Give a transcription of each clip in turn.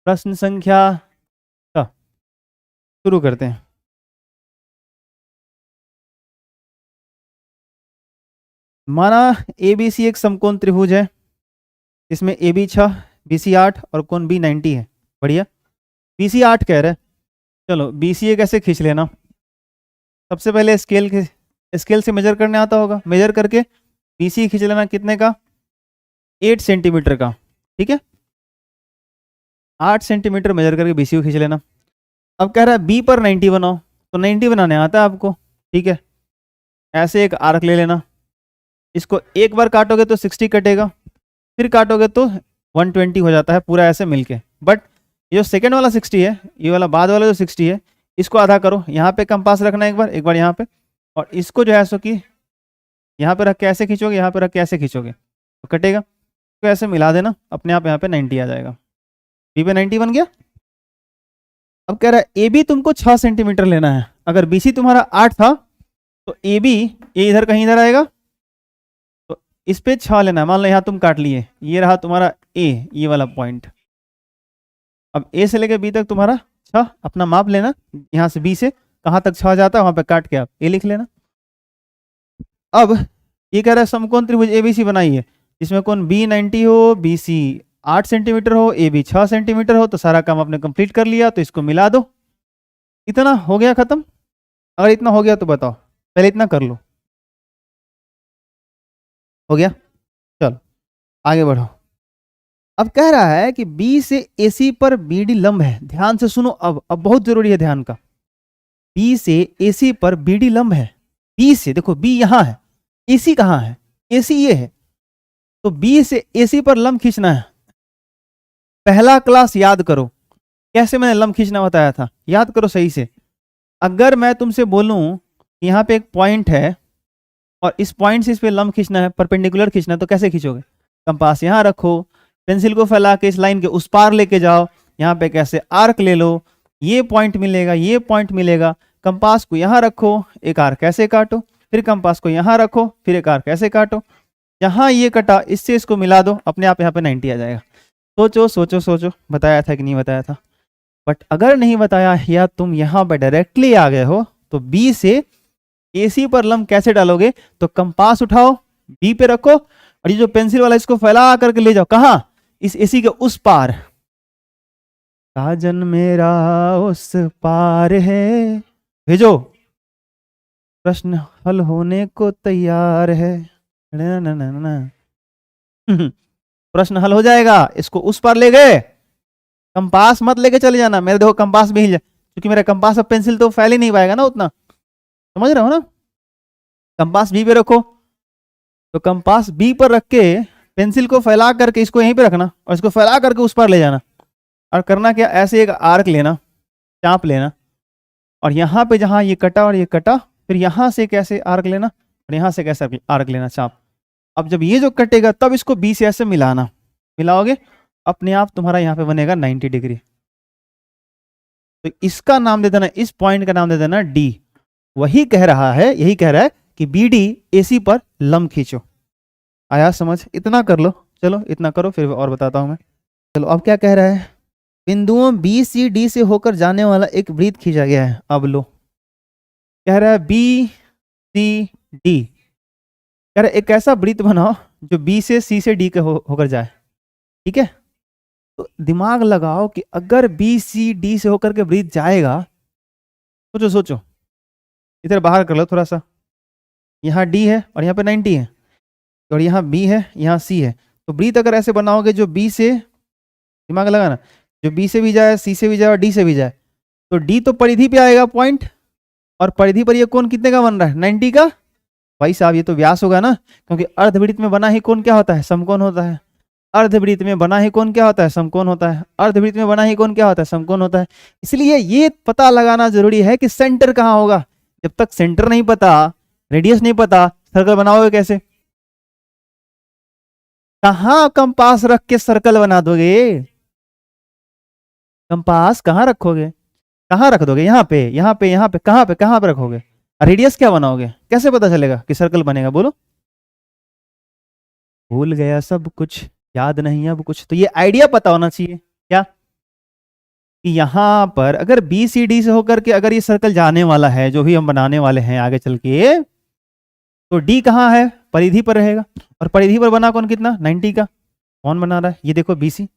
प्रश्न संख्या शुरू करते हैं। माना ABC एक समकोण त्रिभुज है, इसमें AB 6, BC 8 और कोण B 90 है। बढ़िया। BC 8 कह रहे हैं, चलो BCA कैसे खींच लेना। सबसे पहले स्केल से मेजर करने आता होगा, मेजर करके BC खींच लेना कितने का, 8 सेंटीमीटर का। ठीक है, 8 सेंटीमीटर मेजर करके BC को खींच लेना। अब कह रहा है B पर 90 बनाओ, तो 90 बनाने आता है आपको। ठीक है, ऐसे एक आर्क ले लेना, इसको एक बार काटोगे तो 60 कटेगा, फिर काटोगे तो 120 हो जाता है पूरा ऐसे मिलके। बट ये जो सेकेंड वाला 60 है, ये वाला बाद वाला जो 60 है, इसको आधा करो। यहाँ पे कंपास रखना एक बार यहाँ पे, और इसको जो है सो कि यहाँ पे रख के ऐसे खींचोगे, यहाँ पे रख के ऐसे खींचोगे तो कटेगा। तो ऐसे मिला देना, अपने आप यहाँ पे 90 आ जाएगा। B पे 90 बन गया। अब कह रहा है AB तुमको 6 सेंटीमीटर लेना है। अगर BC तुम्हारा 8 था तो AB ये इधर कहीं इधर आएगा, तो इस पे 6 लेना है। मान लो यहाँ तुम काट लिए, ये रहा तुम्हारा A, ये वाला पॉइंट। अब A से लेके B तक तुम्हारा 6, अपना माप लेना, यहाँ से B से कहाँ तक 6 जाता है वहां पे काट के आप A लिख लेना। अब ये कह रहा है समकोण त्रिभुज ABC बनाइए, जिसमें कोण B 90 हो, BC 8 सेंटीमीटर हो, AB 6 सेंटीमीटर हो। तो सारा काम आपने कंप्लीट कर लिया, तो इसको मिला दो। इतना हो गया खत्म। अगर इतना हो गया तो बताओ, पहले इतना कर लो। हो गया, चलो आगे बढ़ो। अब कह रहा है कि B से AC पर BD लंब है। ध्यान से सुनो, अब बहुत जरूरी है ध्यान का। B से AC पर BD लंब है। B से देखो, B यहां है, AC कहां है, AC ये है, तो B से AC पर लंब खींचना है। पहला क्लास याद करो, कैसे मैंने लंब खींचना बताया था, याद करो सही से। अगर मैं तुमसे बोलूं यहाँ पे एक पॉइंट है और इस पॉइंट से इस पे लंब खींचना है, परपेंडिकुलर खींचना है, तो कैसे खींचोगे। कंपास यहाँ रखो, पेंसिल को फैला के इस लाइन के उस पार लेके जाओ, यहाँ पे कैसे आर्क ले लो, ये पॉइंट मिलेगा, ये पॉइंट मिलेगा। कंपास को यहाँ रखो, एक आर्क कैसे काटो, फिर कंपास को यहाँ रखो, फिर एक आर्क कैसे काटो। जहाँ ये कटा इससे इसको मिला दो, अपने आप यहाँ पे 90 आ जाएगा। सोचो सोचो सोचो, बताया था कि नहीं बताया था। बट अगर नहीं बताया या तुम यहाँ पे डायरेक्टली आ गए हो, तो B से AC पर लंब कैसे डालोगे, तो कंपास उठाओ, B पे रखो, और ये जो पेंसिल वाला इसको फैला करके ले जाओ, कहाँ, इस AC के उस पार। साजन मेरा उस पार है, भेजो, प्रश्न हल होने को तैयार है। ना ना ना ना प्रश्न हल हो जाएगा, इसको उस पार ले गए। कंपास मत लेके चले जाना, मेरे देखो कंपास भी हिल जाए, क्योंकि मेरा कंपास और पेंसिल तो फैल ही नहीं पाएगा ना उतना, समझ रहे हो ना। कंपास B पे रखो, तो कंपास B पर रख के पेंसिल को फैला करके इसको यहीं पे रखना, और इसको फैला करके उस पर ले जाना। और करना क्या, ऐसे एक आर्क लेना, चाप लेना, और यहाँ पे जहाँ ये कटा और ये कटा, फिर यहाँ से कैसे आर्क लेना, और यहाँ से कैसे आर्क लेना, चाप। अब जब ये जो कटेगा तब इसको B से ऐसे मिलाना, मिलाओगे अपने आप तुम्हारा यहाँ पे बनेगा 90 डिग्री। तो इसका नाम दे देना, इस पॉइंट का नाम दे देना D। वही कह रहा है, यही कह रहा है कि BD AC पर लंब खींचो। आया समझ, इतना कर लो। चलो इतना करो, फिर और बताता हूं मैं। चलो अब क्या कह रहा है, बिंदुओं BCD से होकर जाने वाला एक वृत्त खींचा गया है। अब लो, कह रहा है BCD, कह रहा है एक ऐसा वृत्त बनाओ जो B से C से D के होकर जाए। ठीक है, तो दिमाग लगाओ कि अगर BCD से होकर के वृत्त जाएगा, सोचो सोचो, इधर बाहर कर लो थोड़ा सा। यहाँ D है और यहाँ पे 90 है, और यहाँ B है, यहाँ C है। तो वृत्त अगर ऐसे बनाओगे जो B से, दिमाग लगाना, जो B से भी जाए, C से भी जाए और D से भी जाए, तो D तो परिधि पे आएगा पॉइंट, और परिधि पर ये कोण कितने का बन रहा है, 90 का। भाई साहब ये तो व्यास होगा ना, क्योंकि अर्धवृत्त में बना ही कोण क्या होता है, समकोण होता है। अर्धवृत्त में बना ही कोण क्या होता है, समकोण होता है। अर्धवृत्त में बना ही कोण क्या होता है, समकोण होता है। इसलिए ये पता लगाना जरूरी है कि सेंटर कहाँ होगा। जब तक सेंटर नहीं पता, रेडियस नहीं पता, सर्कल बनाओगे कैसे। कहाँ कंपास रख के सर्कल बना दोगे, कंपास कहाँ रखोगे, कहाँ रख दोगे, यहाँ पे, यहाँ पे, यहाँ पे, कहाँ पे रखोगे। रेडियस क्या बनाओगे, कैसे पता चलेगा कि सर्कल बनेगा, बोलो। भूल गया सब कुछ, याद नहीं अब कुछ। तो ये आइडिया पता होना चाहिए क्या, कि यहाँ पर अगर बी सी डी से होकर के अगर ये सर्कल जाने वाला है, जो भी हम बनाने वाले हैं आगे चल के, तो डी कहाँ है, परिधि पर रहेगा। और परिधि पर बना कौन कितना, 90 का। कौन बना रहा है, ये देखो बीसी।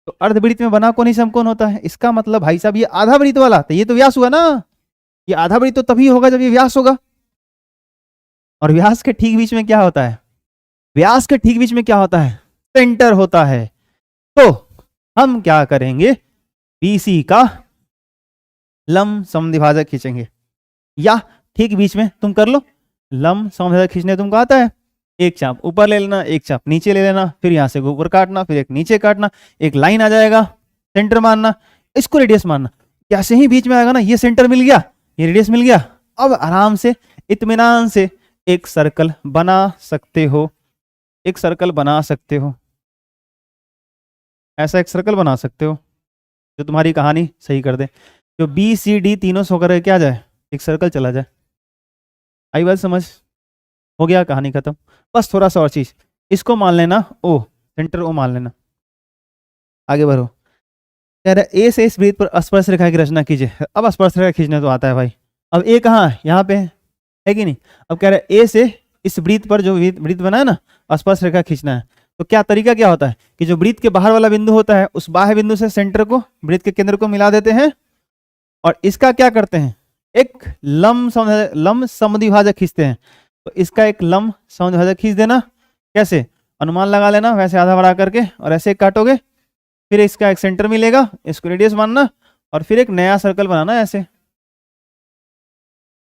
तो अर्धवृत्त में बना कौन ही समकोण होता है। इसका मतलब भाई साहब ये आधा वृत्त वाला, तो ये तो व्यास हुआ ना। ये आधा वृत्त तो तभी होगा जब ये व्यास होगा। और व्यास के ठीक बीच में क्या होता है, व्यास के ठीक बीच में क्या होता है, सेंटर होता है। तो हम क्या करेंगे, बीसी का लंब समद्विभाजक खींचेंगे, या ठीक बीच में तुम कर लो। लंब समद्विभाजक खींचने तुमको आता है, एक चाप ऊपर ले लेना, एक चाप नीचे ले लेना, फिर यहां से ऊपर काटना, फिर एक नीचे काटना, एक लाइन आ जाएगा, सेंटर मानना, इसको रेडियस मानना। कैसे ही बीच में आएगा ना, ये सेंटर मिल गया, ये रेडियस मिल गया। अब आराम से इत्मीनान से एक सर्कल बना सकते हो, एक सर्कल बना सकते हो, ऐसा एक सर्कल बना सकते हो जो तुम्हारी कहानी सही कर दे, जो बी सी डी तीनों से होकर क्या जाए, एक सर्कल चला जाए। आई बात समझ, हो गया, कहानी खत्म। बस थोड़ा सा और चीज, इसको मान लेना ओ, सेंटर ओ मान लेना। आगे बढ़ो, कह रहा है ए से इस वृत्त पर स्पर्श रेखा की रचना कीजिए। अब स्पर्श रेखा खींचने तो आता है भाई। अब ए कहाँ है, यहाँ पे है कि नहीं। अब कह रहा है ए से इस वृत्त पर जो वृत्त बना है ना, स्पर्श रेखा खींचना है। तो क्या तरीका क्या होता है कि जो वृत्त के बाहर वाला बिंदु होता है, उस बाह्य बिंदु से सेंटर को, वृत्त के केंद्र को मिला देते हैं, और इसका क्या करते हैं, एक लंब समद्विभाजक खींचते हैं। तो इसका एक लंब समद्विभाजक खींच देना। कैसे, अनुमान लगा लेना, वैसे आधा बढ़ा करके, और ऐसे काटोगे, फिर इसका एक सेंटर मिलेगा, इसको रेडियस मानना, और फिर एक नया सर्कल बनाना। ऐसे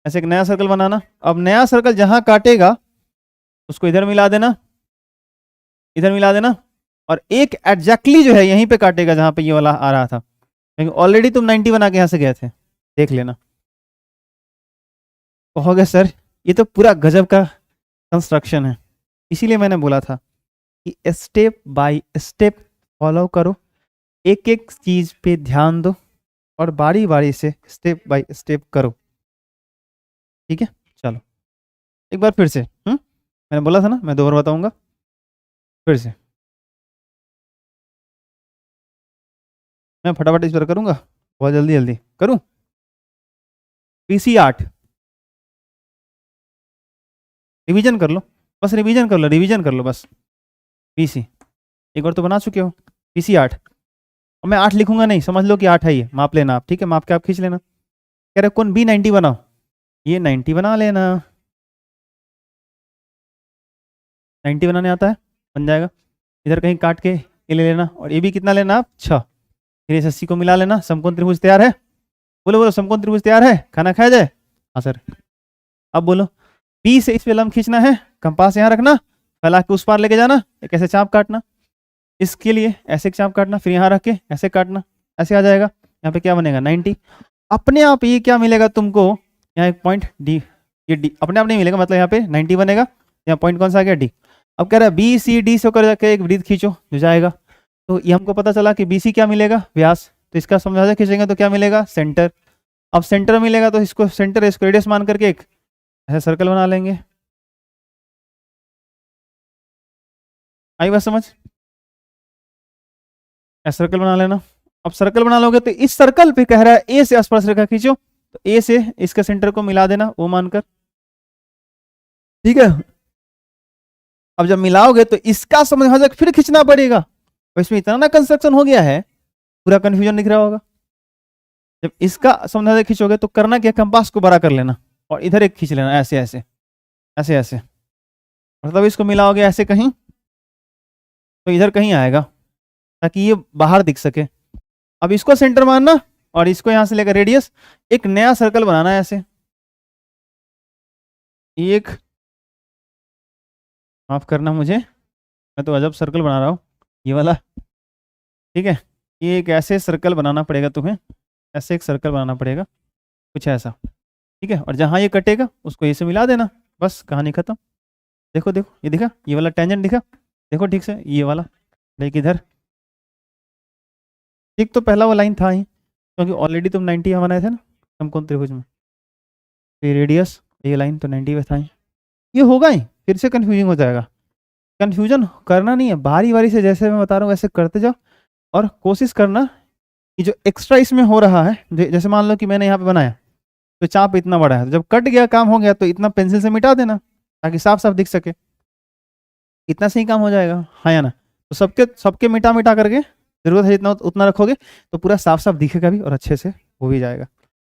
ऐसे एक नया सर्कल बनाना। अब नया सर्कल जहां काटेगा उसको इधर मिला देना, इधर मिला देना, और एक एग्जैक्टली जो है यहीं पे काटेगा जहां पे ये वाला आ रहा था, क्योंकि ऑलरेडी तुम 90 बना के यहां से गए थे, देख लेना। कहोगे सर ये तो पूरा गजब का कंस्ट्रक्शन है, इसीलिए मैंने बोला था कि स्टेप बाय स्टेप फॉलो करो, एक एक चीज पे ध्यान दो, और बारी बारी से स्टेप बाय स्टेप करो। ठीक है, चलो एक बार फिर से, मैंने बोला था ना मैं 2 बार बताऊंगा, फिर से मैं फटाफट इस पर करूंगा, बहुत जल्दी जल्दी करूं। PC8 रिवीजन कर लो, बस रिवीजन कर लो, रिवीजन कर लो बस। PC एक बार तो बना चुके हो, PC8। और मैं 8 लिखूंगा नहीं, समझ लो कि 8 है, ये माप लेना आप, ठीक है, माप के आप खींच लेना। कह रहे कौन B90 बनाओ, ये 90 बना लेना, 90 बनाने आता है, बन जाएगा। इधर कहीं काट के ये ले लेना, और ये भी कितना लेना आप, 6। फिर इस 80 को मिला लेना, समकोण त्रिभुज तैयार है। बोलो बोलो, समकोण त्रिभुज तैयार है, खाना खाया जाए। हाँ सर। अब बोलो, बी से इस पे लंब खींचना है, कंपास यहाँ रखना, फैला के उस पार लेके जाना, एक ऐसे चाप काटना, इसके लिए ऐसे चाप काटना, फिर यहाँ रख के ऐसे काटना, ऐसे आ जाएगा। यहाँ पे क्या बनेगा, 90। अपने आप ये क्या मिलेगा तुमको, यहाँ एक पॉइंट डी, ये डी अपने आप नहीं मिलेगा, मतलब यहाँ पे 90 बनेगा। यहाँ पॉइंट कौन सा आ गया, डी। अब कह रहा है बी सी डी से होकर जाके एक वृत्त खींचो, जो जाएगा। तो ये हमको पता चला कि BC क्या मिलेगा, व्यास। तो इसका समद्विभाजक खींचेंगे तो क्या मिलेगा, सेंटर। अब सेंटर मिलेगा तो इसको सेंटर, इसको रेडियस मान करके एक ऐसा सर्कल बना लेंगे। आई बात समझ, ऐसा सर्कल बना लेना। अब सर्कल बना लोगे तो इस सर्कल पे कह रहा है ए से स्पर्श रेखा खींचो, तो ए से इसके सेंटर को मिला देना, वो मानकर, ठीक है। अब जब मिलाओगे तो इसका समद्विभाजक फिर खींचना पड़ेगा। तो इसमें इतना ना कंस्ट्रक्शन हो गया है, पूरा कंफ्यूजन दिख रहा होगा। जब इसका समद्विभाजक खींचोगे तो करना क्या, कंपास को बड़ा कर लेना, और इधर एक खींच लेना, ऐसे ऐसे ऐसे ऐसे, मतलब इसको मिलाओगे ऐसे कहीं, तो इधर कहीं आएगा, ताकि ये बाहर दिख सके। अब इसको सेंटर मानना, और इसको यहां से लेकर रेडियस, एक नया सर्कल बनाना है ऐसे। एक, माफ करना मुझे, मैं तो अजब सर्कल बना रहा हूँ, ये वाला, ठीक है। ये एक ऐसे सर्कल बनाना पड़ेगा तुम्हें, ऐसे एक सर्कल बनाना पड़ेगा, कुछ ऐसा, ठीक है। और जहां ये कटेगा उसको ये से मिला देना, बस कहानी खत्म। देखो देखो, ये दिखा, ये वाला टेंजेंट दिखा, देखो ठीक से, ये वाला देख इधर, ठीक। तो पहला वो लाइन था ही, क्योंकि ऑलरेडी तुम 90 यहाँ बनाए थे ना समकोण त्रिभुज में, ये रेडियस, ये लाइन तो 90 पे था ही। ये होगा ही, फिर से कंफ्यूजिंग हो जाएगा। कंफ्यूजन करना नहीं है, बारी बारी से जैसे मैं बता रहा हूँ वैसे करते जाओ, और कोशिश करना कि जो एक्स्ट्रा इसमें हो रहा है, जैसे मान लो कि मैंने यहाँ पे बनाया तो चाप इतना बड़ा है, तो जब कट गया काम हो गया तो इतना पेंसिल से मिटा देना ताकि साफ साफ दिख सके। इतना सही काम हो जाएगा, हाँ या ना? तो सबके सबके मिटा मिटा करके जरूरत है इतना उतना रखोगे तो पूरा साफ साफ दिखेगा भी और अच्छे से हो भी जाएगा।